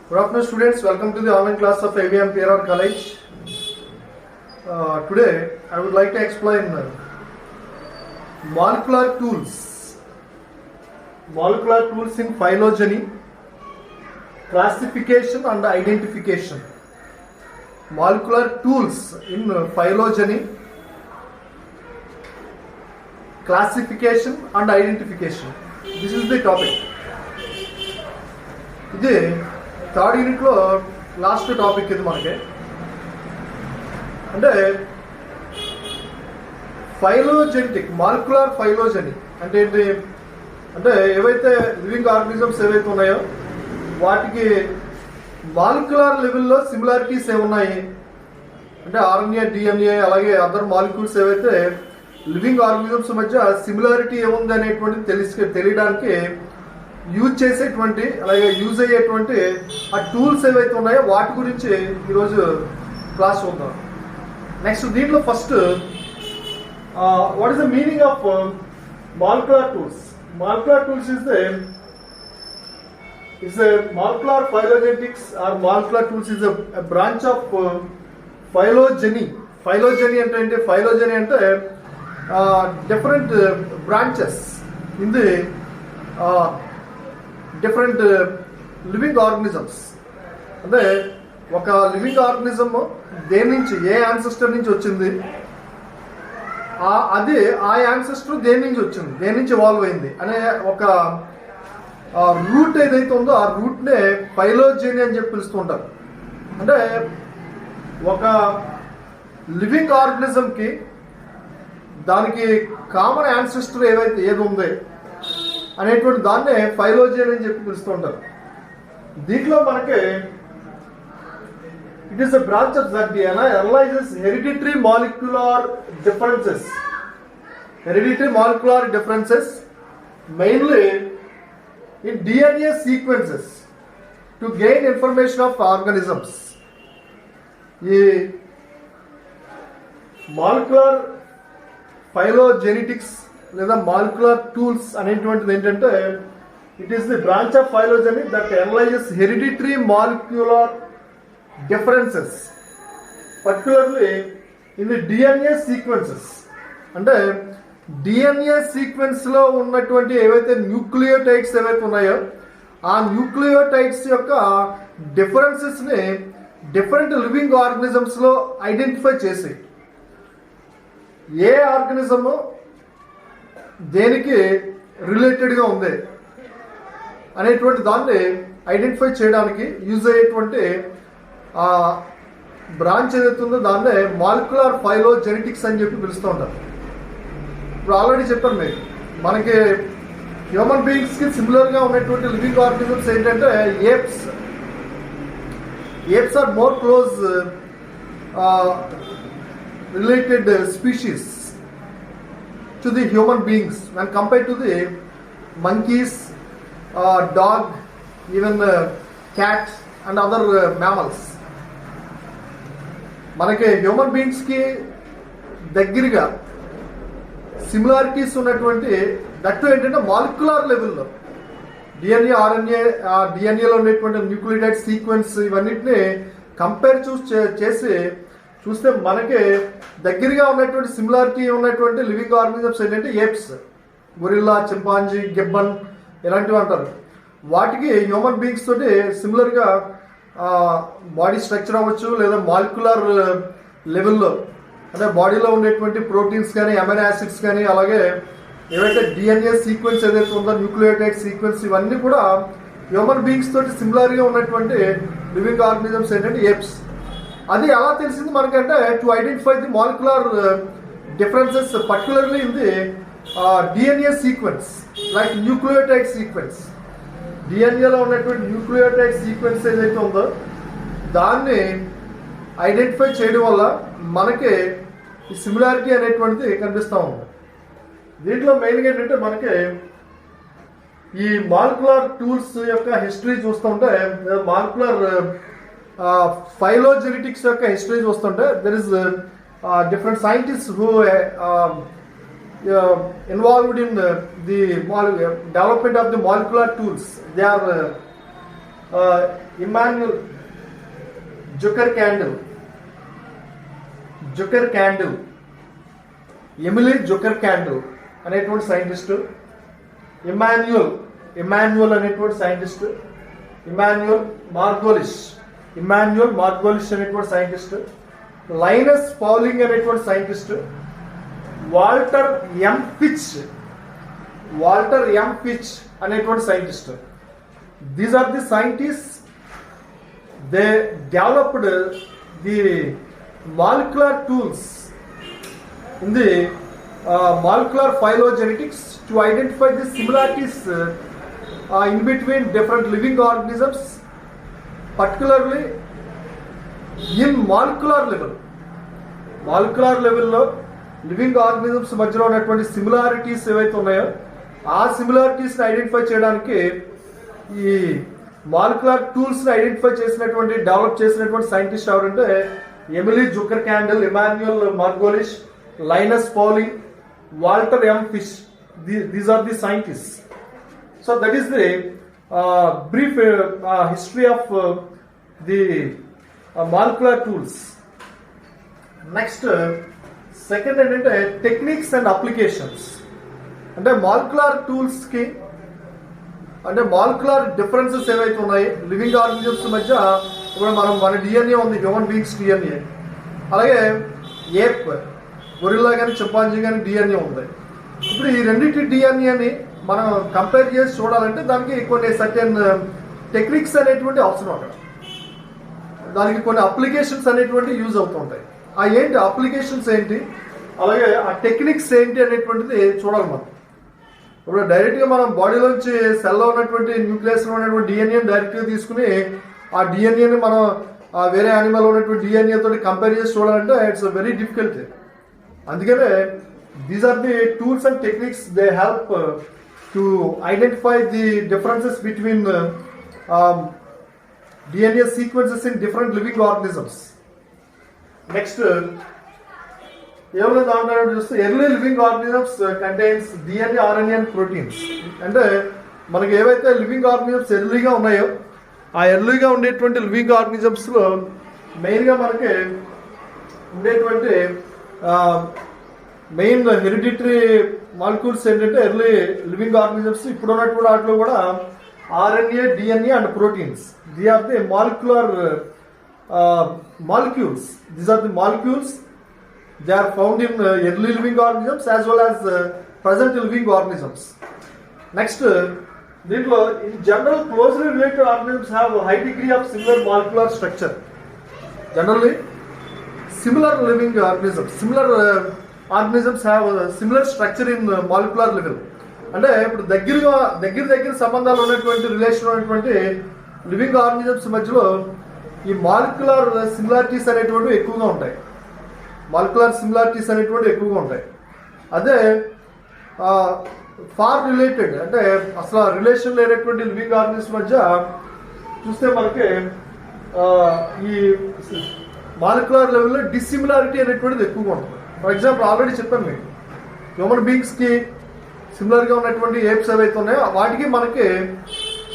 Good afternoon, students. Welcome to the online class of ABM PRR College. Today, I would like to explain molecular tools. Molecular tools in phylogeny, classification and identification. Molecular tools in phylogeny, classification and identification. This is the topic. ఇది third యూనిట్లో last topic ఇది మనకి. అంటే phylogenetic molecular ఫైలోజెనీ అంటే ఏంటి అంటే ఏవైతే living organisms ఏవైతే ఉన్నాయో వాటికి మాలిక్యులర్ లెవెల్లో సిమిలారిటీస్ ఏమున్నాయి అంటే ఆర్ఎన్ఏ, డిఎన్ఏ అలాగే అదర్ మాలిక్యూల్స్ ఏవైతే లివింగ్ ఆర్గానిజమ్స్ మధ్య సిమిలారిటీ ఏముంది అనేటువంటి తెలియడానికి యూజ్ చేసేటువంటి అలాగే యూజ్ అయ్యేటువంటి ఆ టూల్స్ ఏవైతే ఉన్నాయో వాటి గురించి ఈరోజు క్లాస్ చూద్దాం. నెక్స్ట్ దీంట్లో first what is the meaning of molecular tools. Molecular tools is a molecular phylogenetics or molecular tools is a branch of phylogeny. Phylogeny అంటే ఏంటి? Phylogeny అంటే different branches in the different living organisms. అంటే ఒక living organism దేని నుంచి ఏ ancestor నుంచి వచ్చింది, అది ఆ యాన్సెస్టర్ దేని నుంచి వచ్చింది, దేని నుంచి ఎవాల్వ్ అయింది అనే ఒక రూట్ ఏదైతే ఉందో ఆ రూట్నే ఫైలోజెనీ అని చెప్పి పిలుస్తూ ఉంటారు. అంటే ఒక లివింగ్ ఆర్గనిజంకి దానికి కామన్ యాన్సెస్టర్ ఏది ఉంది అనేటువంటి దాన్నే ఫైలోజెనీ అని చెప్పి పిలుస్తూ ఉంటారు. దీంట్లో మనకి it is a branch of that analyzes hereditary molecular differences. Hereditary molecular differences mainly in DNA sequences to gain information of organisms. ఈ మాలిక్యులర్ ఫైలోజెనెటిక్స్ లేదా మాలిక్యులర్ టూల్స్ అనేటువంటిది ఏంటంటే it is the branch of phylogeny that analyzes hereditary molecular differences particularly in the DNA sequences. అంటే DNA sequence లో ఉన్నటువంటి ఏవైతే nucleotides ఏవైతే ఉన్నాయో ఆ న్యూక్లియోటైడ్స్ యొక్క డిఫరెన్సెస్ ని డిఫరెంట్ లివింగ్ ఆర్గనిజమ్స్ లో ఐడెంటిఫై చేసి ఏ ఆర్గనిజము దేనికి రిలేటెడ్గా ఉంది అనేటువంటి దాన్ని ఐడెంటిఫై చేయడానికి యూజ్ అయ్యేటువంటి బ్రాంచ్ ఏదైతే ఉందో దాన్నే మాలిక్యులర్ ఫైలోజెనెటిక్స్ అని చెప్పి పిలుస్తూ ఉంటారు. ఇప్పుడు ఆల్రెడీ చెప్పాను మీకు, మనకి హ్యూమన్ బీయింగ్స్కి సిమిలర్గా ఉన్నటువంటి లివింగ్ ఆర్గనిజమ్స్ ఏంటంటే apes. Apes are more close related species to the human beings when compared to the monkeys, dog, even cat and other mammals. మనకి హ్యూమన్ బీయింగ్స్కి దగ్గరగా సిమిలారిటీస్ ఉన్నటువంటి దట్టు ఏంటంటే మాలిక్యులర్ లెవెల్లో డిఎన్ఏ, ఆర్ఎన్ఏ, డిఎన్ఏలో ఉన్నటువంటి న్యూక్లియోటైడ్ సీక్వెన్స్ ఇవన్నిటిని compare చేసి చూస్తే మనకి దగ్గరగా ఉన్నటువంటి సిమిలారిటీ ఉన్నటువంటి లివింగ్ ఆర్గనిజమ్స్ ఏంటంటే ఏప్స్, గొరిల్లా, చింపాంజీ, గిబ్బన్ ఇలాంటివి అంటారు. వాటికి హ్యూమన్ బీయింగ్స్ తోటి సిమిలర్గా బాడీ స్ట్రక్చర్ అవ్వచ్చు లేదా మాలిక్యులర్ లెవెల్లో అంటే బాడీలో ఉండేటువంటి ప్రోటీన్స్ కానీ అమైనో యాసిడ్స్ కానీ అలాగే ఏవైతే డిఎన్ఏ సీక్వెన్స్ ఏదైతే ఉందో న్యూక్లియోటైడ్ సీక్వెన్స్ ఇవన్నీ కూడా హ్యూమన్ బీయింగ్స్ తోటి సిమిలర్గా ఉన్నటువంటి లివింగ్ ఆర్గనిజమ్స్ ఏంటంటే ఏప్స్. అది ఎలా తెలిసింది మనకంటే to identify the molecular differences particularly in the DNA sequence like nucleotide sequence. డిఎన్ఏలో ఉన్నటువంటి న్యూక్లియోటైడ్ సీక్వెన్స్ ఏదైతే ఉందో దాన్ని ఐడెంటిఫై చేయడం వల్ల మనకి ఈ సిమిలారిటీ అనేటువంటిది కనిపిస్తూ ఉంది. దీంట్లో మెయిన్గా ఏంటంటే మనకి ఈ మాలిక్యులర్ టూల్స్ యొక్క హిస్టరీ చూస్తుంటే మాలిక్యులర్ ఫైలోజెనెటిక్స్ యొక్క హిస్టరీ చూస్తుంటే there is different scientist who involved in the development of the molecular tools. They are Emile Zuckerkandl, Emile Zuckerkandl అనేటువంటి సైంటిస్టు, ఇమాన్యుల్ అనేటువంటి సైంటిస్టు, ఇమాన్యుల్ మార్గోలిష్ అనేటువంటి scientist, Linus Pauling అనేటువంటి scientist, Walter M Fitch అనేటువంటి scientist. These are the scientist, they developed the molecular tools in the molecular phylogenetics to identify the similarities in between different living organisms, particularly in molecular level లో living organisms మధ్యలో ఉన్నటువంటి similarities ఏవైతే ఉన్నాయో ఆ సిమిలారిటీస్ని identify చేయడానికి ఈ molecular టూల్స్ని identify చేసినటువంటి develop చేసినటువంటి సైంటిస్ట్ ఎవరంటే Emily జుకర్ candle, Emmanuel మార్గోలిష్, లైనస్ పౌలింగ్, Walter M. Fish. These are the scientists. So that is the brief history of the molecular tools. Next, second ఏంటంటే techniques and applications. అంటే మాలిక్యులర్ టూల్స్ కి అంటే molecular differences ఏవైతే ఉన్నాయి living organisms మధ్య, ఇప్పుడు మన DNA ఉంది, హ్యూమన్ బీయింగ్స్ డిఎన్ఏ, అలాగే ఏప్ గొరిల్లా కానీ చింపాంజీ కానీ డిఎన్ఏ ఉంది. ఇప్పుడు ఈ రెండింటి డిఎన్ఏని మనం కంపేర్ చేసి చూడాలంటే దానికి కొన్ని సర్టెన్ టెక్నిక్స్ అనేటువంటి అవసరం, అక్కడ దానికి కొన్ని అప్లికేషన్స్ అనేటువంటి యూజ్ అవుతుంటాయి. ఆ ఏంటి అప్లికేషన్స్ ఏంటి, అలాగే ఆ టెక్నిక్స్ ఏంటి అనేటువంటిది చూడాలి మనం. ఇప్పుడు డైరెక్ట్గా మనం బాడీలోంచి సెల్లో ఉన్నటువంటి న్యూక్లియస్లో ఉన్నటువంటి డిఎన్ఏని డైరెక్ట్గా తీసుకుని ఆ డిఎన్ఏని మనం వేరే యానిమల్ ఉన్నటువంటి డిఎన్ఏ తోటి కంపేర్ చేసి చూడాలంటే ఇట్స్ వెరీ డిఫికల్ట్. అందుకనే these are the tools and techniques, they help to identify the differences between DNA sequences in different living organisms. Next ఏమైనా దాంట్లో చూస్తే early living organisms contains DNA, RNA and proteins. అంటే మనకి ఏవైతే living organisms ఎర్లీగా ఉన్నాయో ఆ ఎర్లీగా ఉండేటువంటి లివింగ్ ఆర్గనిజమ్స్లో మెయిన్గా మనకి ఉండేటువంటి మెయిన్ హెరిడిటరీ మాలిక్యూల్స్ ఏంటంటే ఎర్లీ లివింగ్ ఆర్గనిజమ్స్ ఇప్పుడు ఉన్నటువంటి వాటిలో కూడా RNA, DNA and proteins. The are the molecular molecules. These are the molecules, they are found in early living organisms as well as present living organisms. Next దీంట్లో in general closely related organisms have high degree of similar molecular structure. Generally similar living organisms have a similar structure in molecular level. అంటే ఇప్పుడు దగ్గర సంబంధాలు ఉన్నటువంటి relation ఉన్నటువంటి living organisms మధ్యలో ఈ molecular similarities అనేటువంటివి ఎక్కువగా ఉంటాయి. అదే ఫార్ రిలేటెడ్ అంటే అసలు రిలేషన్ లేనటువంటి లివింగ్ ఆర్గనిజమ్స్ మధ్య చూస్తే మనకి ఈ మాలిక్యులర్ లెవెల్లో డిసిమిలారిటీ అనేటువంటిది ఎక్కువగా ఉంటుంది. ఫర్ ఎగ్జాంపుల్ ఆల్రెడీ చెప్పాను మీకు, హ్యూమన్ బీయింగ్స్కి సిమిలర్గా ఉన్నటువంటి ఏప్స్ ఏవైతే ఉన్నాయో వాటికి మనకి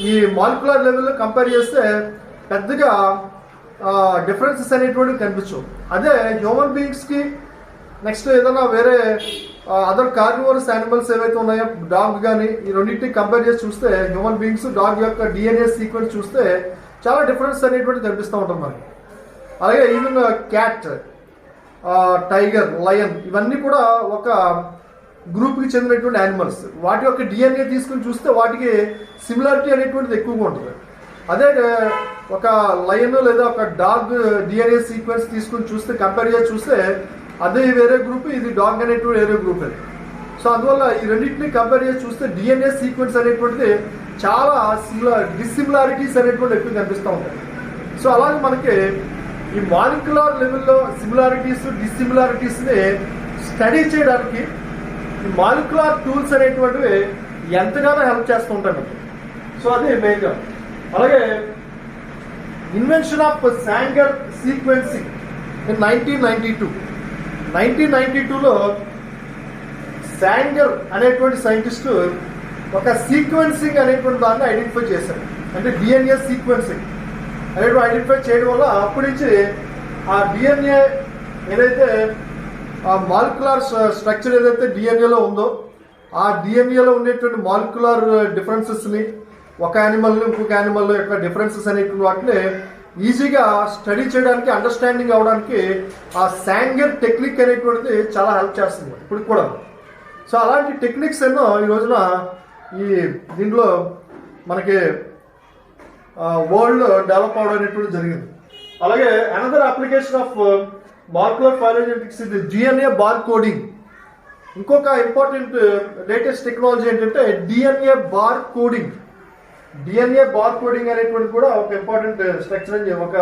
ఈ మాలిక్యులర్ లెవెల్లో కంపేర్ చేస్తే పెద్దగా డిఫరెన్సెస్ అనేటువంటివి కనిపించవు. అదే హ్యూమన్ బీయింగ్స్కి నెక్స్ట్ ఏదైనా వేరే అదర్ కార్నివోరస్ యానిమల్స్ ఏవైతే ఉన్నాయో డాగ్ కానీ ఈ రెండింటిని కంపేర్ చేసి చూస్తే హ్యూమన్ బీయింగ్స్ డాగ్ యొక్క డిఎన్ఏ సీక్వెన్స్ చూస్తే చాలా డిఫరెన్స్ అనేటువంటి కనిపిస్తూ ఉంటుంది మనకి. అలాగే ఈవెన్ క్యాట్, టైగర్, లయన్ ఇవన్నీ కూడా ఒక గ్రూప్కి చెందినటువంటి యానిమల్స్. వాటి యొక్క డిఎన్ఏ తీసుకుని చూస్తే వాటికి సిమిలారిటీ అనేటువంటిది ఎక్కువగా ఉంటుంది. అదే ఒక లయన్ లేదా ఒక డాగ్ డిఎన్ఏ సీక్వెన్స్ తీసుకుని చూస్తే కంపేర్ చేసి చూస్తే అదే వేరే గ్రూప్, ఇది డాగ్ అనేటువంటి వేరే గ్రూప్ అది. సో అందువల్ల ఈ రెండింటిని కంపేర్ చేసి చూస్తే డిఎన్ఏ సీక్వెన్స్ అనేటువంటిది చాలా డిసిమిలారిటీస్ అనేటువంటి ఎక్కువ కనిపిస్తూ ఉంటాయి. సో అలాగే మనకి ఈ మాలిక్యులర్ లెవెల్లో సిమిలారిటీస్, డిసిమిలారిటీస్ని స్టడీ చేయడానికి ఈ మాలిక్యులర్ టూల్స్ అనేటువంటివి ఎంతగానో హెల్ప్ చేస్తూ ఉంటాయి. సో అది మెయిన్గా. అలాగే invention of Sanger sequencing in 1992లో శాంగర్ అనేటువంటి సైంటిస్టు ఒక సీక్వెన్సింగ్ అనేటువంటి దాన్ని ఐడెంటిఫై చేశారు. అంటే డిఎన్ఏ సీక్వెన్సింగ్ అనేది ఐడెంటిఫై చేయడం వల్ల అప్పటి నుంచి ఆ డిఎన్ఏ ఏదైతే ఆ మాలిక్యులర్ స్ట్రక్చర్ ఏదైతే డిఎన్ఏలో ఉందో ఆ డిఎన్ఏలో ఉండేటువంటి మాలిక్యులర్ డిఫరెన్సెస్ని ఒక యానిమల్ ఇంకొక యానిమల్ యొక్క డిఫరెన్సెస్ అనేటువంటి వాటిని ఈజీగా స్టడీ చేయడానికి అండర్స్టాండింగ్ అవడానికి ఆ శాంగర్ టెక్నిక్ అనేటువంటిది చాలా హెల్ప్ చేస్తుంది ఇప్పుడు కూడా. సో అలాంటి టెక్నిక్స్ ఎన్నో ఈ రోజున ఈ దీంట్లో మనకి వరల్డ్ డెవలప్ అవడం అనేటువంటి జరిగింది. అలాగే another application of molecular phylogenetics ఇది డిఎన్ఏ బార్ కోడింగ్. ఇంకొక ఇంపార్టెంట్ లేటెస్ట్ టెక్నాలజీ ఏంటంటే DNA bar coding. DNA bar coding అనేటువంటి కూడా ఒక ఇంపార్టెంట్ స్ట్రక్చర్ అని ఒక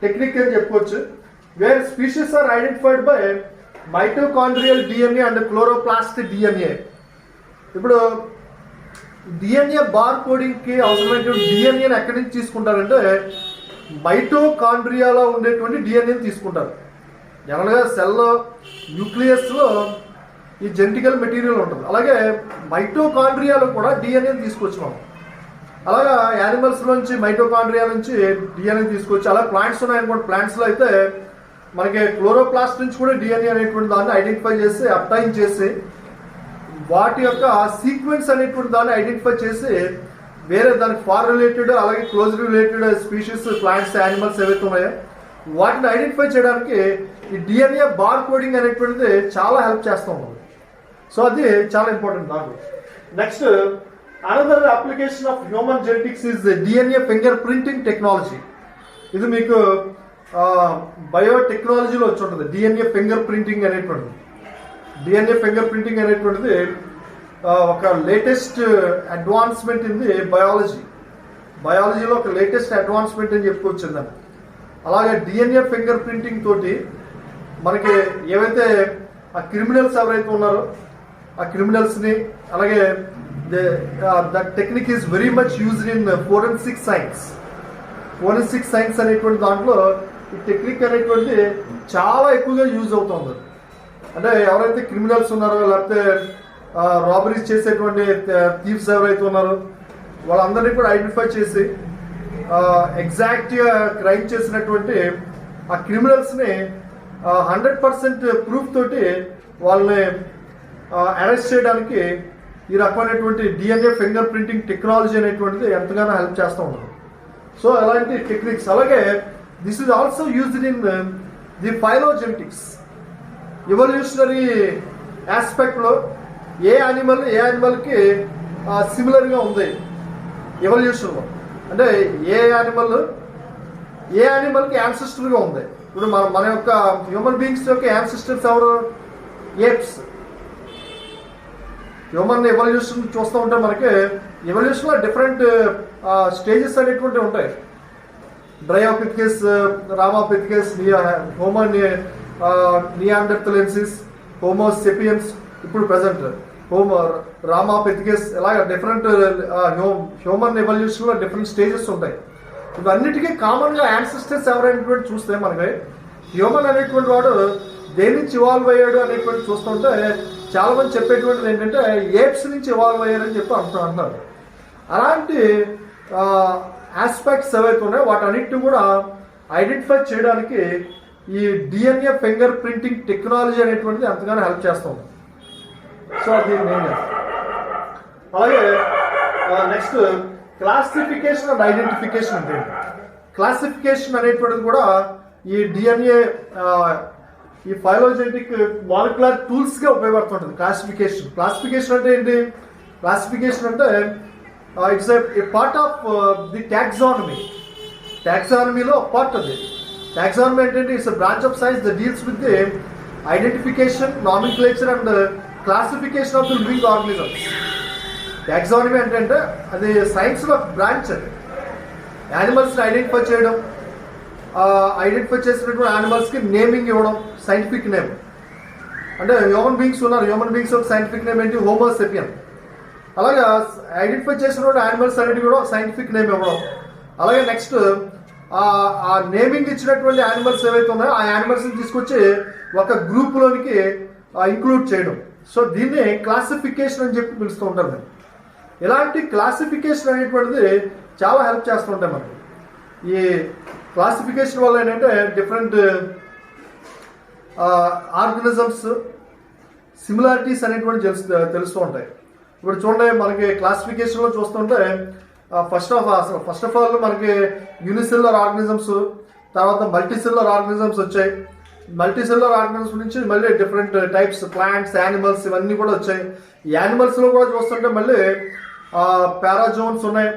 టెక్నిక్ అని చెప్పుకోవచ్చు. Where species are identified by mitochondrial DNA and chloroplast DNA. ఇప్పుడు డిఎన్ఏ బార్ కోడింగ్కి అవసరమైనటువంటి డిఎన్ఏని ఎక్కడి నుంచి తీసుకుంటారంటే మైటోకాండ్రియాలో ఉండేటువంటి డిఎన్ఏని తీసుకుంటారు. జనరల్గా సెల్లో న్యూక్లియస్లో ఈ జెనెటికల్ మెటీరియల్ ఉంటుంది. అలాగే మైటోకాండ్రియాలో కూడా డిఎన్ఏని తీసుకొచ్చినాం. అలాగా యానిమల్స్ నుంచి మైటోకాండ్రియా నుంచి డిఎన్ఏ తీసుకొచ్చి అలా ప్లాంట్స్ ఉన్నాయనుకోండి, ప్లాంట్స్లో అయితే మనకి క్లోరోప్లాస్ట్ నుంచి కూడా డిఎన్ఏ అనేటువంటి దాన్ని ఐడెంటిఫై చేసి అప్టైన్ చేసి వాటి యొక్క సీక్వెన్స్ అనేటువంటి దాన్ని ఐడెంటిఫై చేసి వేరే దానికి ఫార్ రిలేటెడ్ అలాగే close related species plants animals ఏవైతే ఉన్నాయో వాటిని ఐడెంటిఫై చేయడానికి ఈ డిఎన్ఏ బార్ కోడింగ్ అనేటువంటిది చాలా హెల్ప్ చేస్తూ ఉంటుంది. సో అది చాలా ఇంపార్టెంట్ నాకు. Next another application of human genetics is DNA finger printing technology. ఇది మీకు బయోటెక్నాలజీలో వచ్చి ఉంటుంది డిఎన్ఏ ఫింగర్ ప్రింటింగ్ అనేటువంటిది. డిఎన్ఏ ఫింగర్ ప్రింటింగ్ అనేటువంటిది ఒక లేటెస్ట్ అడ్వాన్స్మెంట్ ఇన్ ది బయాలజీలో ఒక లేటెస్ట్ అడ్వాన్స్మెంట్ అని చెప్పుకోవచ్చు దాన్ని. అలాగే డిఎన్ఏ ఫింగర్ ప్రింటింగ్ తోటి మనకి ఏవైతే ఆ క్రిమినల్స్ ఎవరైతే ఉన్నారో ఆ క్రిమినల్స్ని అలాగే that technique is very much used in forensic science అనేటువంటి దాంట్లో ఈ టెక్నిక్ అనేటువంటి చాలా ఎక్కువగా యూజ్ అవుతుంది. అంటే ఎవరైతే క్రిమినల్స్ ఉన్నారో లేకపోతే రాబరీస్ చేసేటువంటి థీవ్స్ ఎవరైతే ఉన్నారో వాళ్ళందరినీ కూడా ఐడెంటిఫై చేసి ఎగ్జాక్ట్గా క్రైమ్ చేసినటువంటి ఆ క్రిమినల్స్ని 100% ప్రూఫ్ తోటి వాళ్ళని అరెస్ట్ చేయడానికి ఈ రకమైనటువంటి డిఎన్ఏ ఫింగర్ ప్రింటింగ్ టెక్నాలజీ అనేటువంటిది ఎంతగానో హెల్ప్ చేస్తూ ఉంటుంది. సో అలాంటి టెక్నిక్స్ అలాగే this is also used in the phylogenetics. Evolutionary ఆస్పెక్ట్లో ఏ యానిమల్కి సిమిలర్గా ఉంది ఎవల్యూషన్లో, అంటే ఏ యానిమల్కి యాన్సిస్టర్గా ఉంది. ఇప్పుడు మన యొక్క హ్యూమన్ బీయింగ్స్ యొక్క యాన్సిస్టర్స్ ఎవరు? ఏప్స్. హ్యూమన్ ఎవల్యూషన్ చూస్తూ ఉంటే మనకి ఎవల్యూషన్లో డిఫరెంట్ స్టేజెస్ అనేటువంటి ఉంటాయి. డ్రయోపిథికస్, రామాపిథికస్, నియాండర్తలెన్సిస్, హోమోసెపియన్స్, ఇప్పుడు ప్రజెంట్ రామాపిథికస్, ఇలాగ డిఫరెంట్ హ్యూమన్ ఎవల్యూషన్లో డిఫరెంట్ స్టేజెస్ ఉంటాయి. ఇవన్నిటికీ కామన్గా యాన్సిస్టర్స్ ఎవరైనటువంటి చూస్తే మనకి హ్యూమన్ అనేటువంటి వాడు దేని నుంచి ఇవాల్వ్ అయ్యాడు అనేటువంటి చూస్తుంటే చాలా మంది చెప్పేటువంటిది ఏంటంటే ఏప్స్ నుంచి ఇవాల్వ్ అయ్యారని చెప్పి అంటున్నారు. అలాంటి ఆస్పెక్ట్స్ ఏవైతే ఉన్నాయో వాటన్నిటిని కూడా ఐడెంటిఫై చేయడానికి ఈ డిఎన్ఏ ఫింగర్ ప్రింటింగ్ టెక్నాలజీ అనేటువంటిది ఎంతగానో హెల్ప్ చేస్తుంది. సో అది మెయిన్. అలాగే నెక్స్ట్ క్లాసిఫికేషన్ అండ్ ఐడెంటిఫికేషన్ అంటే క్లాసిఫికేషన్ అనేటువంటిది కూడా ఈ డిఎన్ఏ ఈ ఫైలోజెనెటిక్ మాలిక్యులర్ టూల్స్గా ఉపయోగపడుతుంటుంది. క్లాసిఫికేషన్ అంటే ఏంటి? క్లాసిఫికేషన్ అంటే it's a part of the టాక్సానమీలో పార్ట్ అది. టాక్సానమీ ఏంటంటే it's branch of science that deals with the identification, nomenclature and classification of the living organisms. Taxonomy అంటే అది సైన్స్లో బ్రాంచ్. అది యానిమల్స్ని ఐడెంటిఫై చేయడం, ఐడెంటిఫై చేసినటువంటి యానిమల్స్కి నేమింగ్ ఇవ్వడం, సైంటిఫిక్ నేమ్. అంటే హ్యూమన్ బీయింగ్స్ ఉన్నారు, హ్యూమన్ బీయింగ్స్ ఒక సైంటిఫిక్ నేమ్ ఏంటి? హోమోసెపియన్. అలాగే ఐడెంటిఫై చేసినటువంటి యానిమల్స్ అన్నిటి కూడా సైంటిఫిక్ నేమ్ ఇవ్వడం. అలాగే నెక్స్ట్ ఆ నేమింగ్ ఇచ్చినటువంటి యానిమల్స్ ఏవైతే ఉన్నాయో ఆ యానిమల్స్ని తీసుకొచ్చి ఒక గ్రూప్లోనికి ఇంక్లూడ్ చేయడం. సో దీన్ని క్లాసిఫికేషన్ అని చెప్పి పిలుస్తూ ఉంటారు. ఇలాంటి క్లాసిఫికేషన్ అనేటువంటిది చాలా హెల్ప్ చేస్తుంటాయి మనకి. ఈ క్లాసిఫికేషన్ వల్ల ఏంటంటే డిఫరెంట్ ఆర్గనిజమ్స్ సిమిలారిటీస్ అనేటువంటి తెలుస్తూ ఉంటాయి. ఇప్పుడు చూడండి, మనకి క్లాసిఫికేషన్లో చూస్తుంటే ఫస్ట్ ఆఫ్ ఆల్ మనకి యూనిసెల్యులర్ ఆర్గనిజమ్స్, తర్వాత మల్టీసెల్యులర్ ఆర్గనిజమ్స్ వచ్చాయి. మల్టీసెల్యులర్ ఆర్గనిజమ్స్ నుంచి మళ్ళీ డిఫరెంట్ టైప్స్ ప్లాంట్స్, యానిమల్స్ ఇవన్నీ కూడా వచ్చాయి. ఈ యానిమల్స్లో కూడా చూస్తుంటే మళ్ళీ పారాజోన్స్ ఉన్నాయి,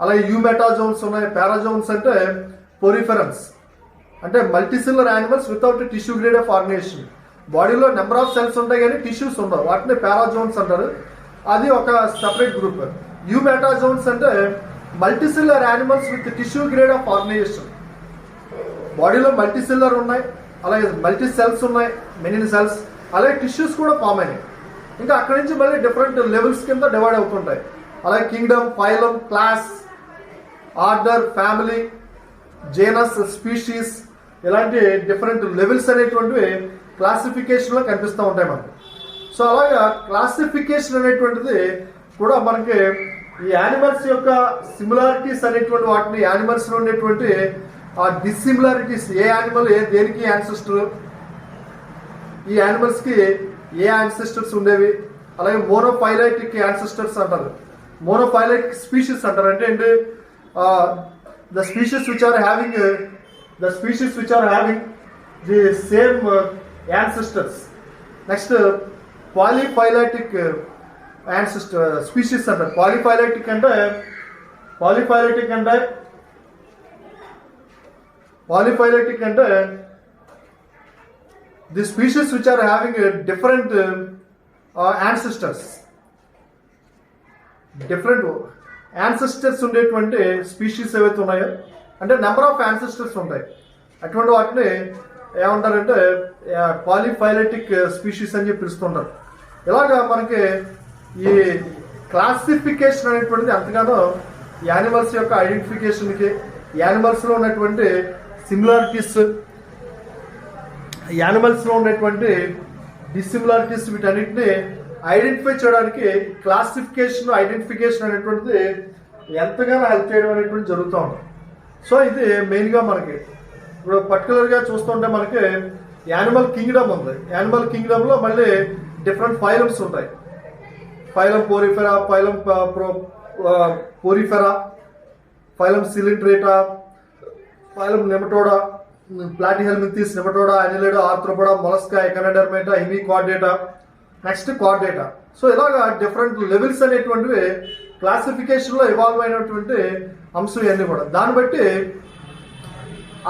అలాగే యూమెటాజోన్స్ ఉన్నాయి. పారాజోన్స్ అంటే పోరిఫెరన్స్, అంటే multicellular animals without tissue grade of organisation. బాడీలో నెంబర్ ఆఫ్ సెల్స్ ఉంటాయి కానీ టిష్యూస్ ఉండవు, వాటిని పారాజోన్స్ అంటారు. అది ఒక సెపరేట్ గ్రూప్. యూమెటాజోన్స్ అంటే multicellular animals with tissue grade of organisation. బాడీలో మల్టీసెల్యులర్ ఉన్నాయి, అలాగే మల్టీ సెల్స్ ఉన్నాయి, మెనీ సెల్స్, అలాగే టిష్యూస్ కూడా ఫామ్ అయినాయి. ఇంకా అక్కడి నుంచి మళ్ళీ డిఫరెంట్ లెవెల్స్ కింద డివైడ్ అవుతుంటాయి. అలాగే kingdom, phylum, class, order, family, genus, species, ఇలాంటి డిఫరెంట్ లెవెల్స్ అనేటువంటివి క్లాసిఫికేషన్లో కనిపిస్తూ ఉంటాయి మనకు. సో అలాగా క్లాసిఫికేషన్ అనేటువంటిది కూడా మనకి ఈ యానిమల్స్ యొక్క సిమిలారిటీస్ అనేటువంటి వాటిని, యానిమల్స్లో ఉండేటువంటి ఆ డిస్సిమిలారిటీస్, ఏ యానిమల్ దేనికి యాన్సిస్టర్, ఈ యానిమల్స్కి ఏ యాన్సిస్టర్స్ ఉండేవి, అలాగే మోనోఫైలైటిక్ యాన్సిస్టర్స్ అంటారు, మోనోఫైలైటిక్ స్పీషీస్ అంటారు. అంటే ఏంటి, the species which are having the same ancestors. Next polyphyletic ancestor species అంటారు. పాలీఫైలైటిక్ అంటే the species which are having different ancestors, different ancestors ఉండేటువంటి స్పీషీస్ ఏవైతే ఉన్నాయో, అంటే నెంబర్ ఆఫ్ యాన్సిస్టర్స్ ఉంటాయి, అటువంటి వాటిని ఏమంటారంటే పాలీఫైలైటిక్ స్పీషీస్ అని చెప్పి పిలుస్తుంటారు. ఇలాగా మనకి ఈ క్లాసిఫికేషన్ అనేటువంటిది ఎంతగానో యానిమల్స్ యొక్క ఐడెంటిఫికేషన్కి, యానిమల్స్లో ఉన్నటువంటి సిమిలారిటీస్, యానిమల్స్లో ఉన్నటువంటి డిస్సిమిలారిటీస్, వీటన్నిటిని ఐడెంటిఫై చేయడానికి క్లాసిఫికేషన్, ఐడెంటిఫికేషన్ అనేటువంటిది ఎంతగానో హెల్ప్ చేయడం అనేటువంటి జరుగుతూ ఉంటుంది. సో ఇది మెయిన్గా మనకి ఇప్పుడు పర్టికులర్గా చూస్తుంటే మనకి యానిమల్ కింగ్డమ్ ఉంది. యానిమల్ కింగ్డమ్లో మళ్ళీ డిఫరెంట్ ఫైలమ్స్ ఉంటాయి. Phylum Porifera, phylum Coelenterata, phylum Nematoda, Platyhelminthes, Nematoda, Annelida, Arthropoda, Mollusca, Echinodermata, Hemichordata, next Chordata. So ఇలాగా డిఫరెంట్ లెవెల్స్ అనేటువంటివి క్లాసిఫికేషన్లో ఇవాల్వ్ అయినటువంటి అంశం ఇవన్నీ కూడా. దాన్ని బట్టి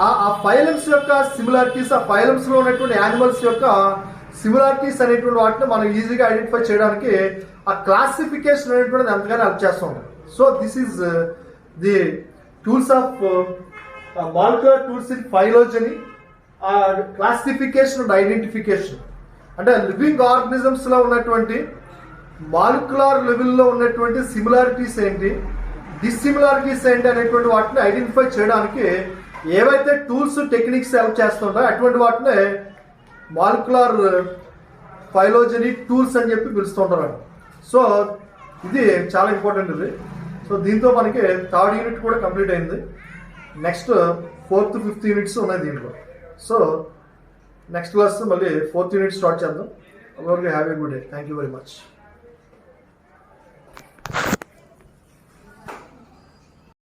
ఆ ఫైలమ్స్ యొక్క సిమిలారిటీస్, ఆ ఫైలమ్స్లో ఉన్నటువంటి యానిమల్స్ యొక్క సిమిలారిటీస్ అనేటువంటి వాటిని మనం ఈజీగా ఐడెంటిఫై చేయడానికి ఆ క్లాసిఫికేషన్ అనేటువంటిది ఎంతగానో హెల్ప్ చేస్తూ ఉంటుంది. So this is the tools of molecular tools in phylogeny, classification and identification. అంటే లివింగ్ ఆర్గనిజమ్స్లో ఉన్నటువంటి మాలిక్యులర్ లెవెల్లో ఉన్నటువంటి సిమిలారిటీస్ ఏంటి, డిస్సిమిలారిటీస్ ఏంటి అనేటువంటి వాటిని ఐడెంటిఫై చేయడానికి ఏవైతే టూల్స్, టెక్నిక్స్ హెల్ప్ చేస్తుంటాయో అటువంటి వాటిని మాలిక్యులర్ ఫైలోజనీ టూల్స్ అని చెప్పి పిలుస్తుంటారు. సో ఇది చాలా ఇంపార్టెంట్ ఇది. సో దీంతో మనకి 3rd యూనిట్ కూడా కంప్లీట్ అయింది. నెక్స్ట్ 4th, 5th యూనిట్స్ ఉన్నాయి దీంట్లో. సో నెక్స్ట్ క్లాస్ మళ్ళీ 4th యూనిట్ స్టార్ట్ చేద్దాం. Have a good day. Thank you very much.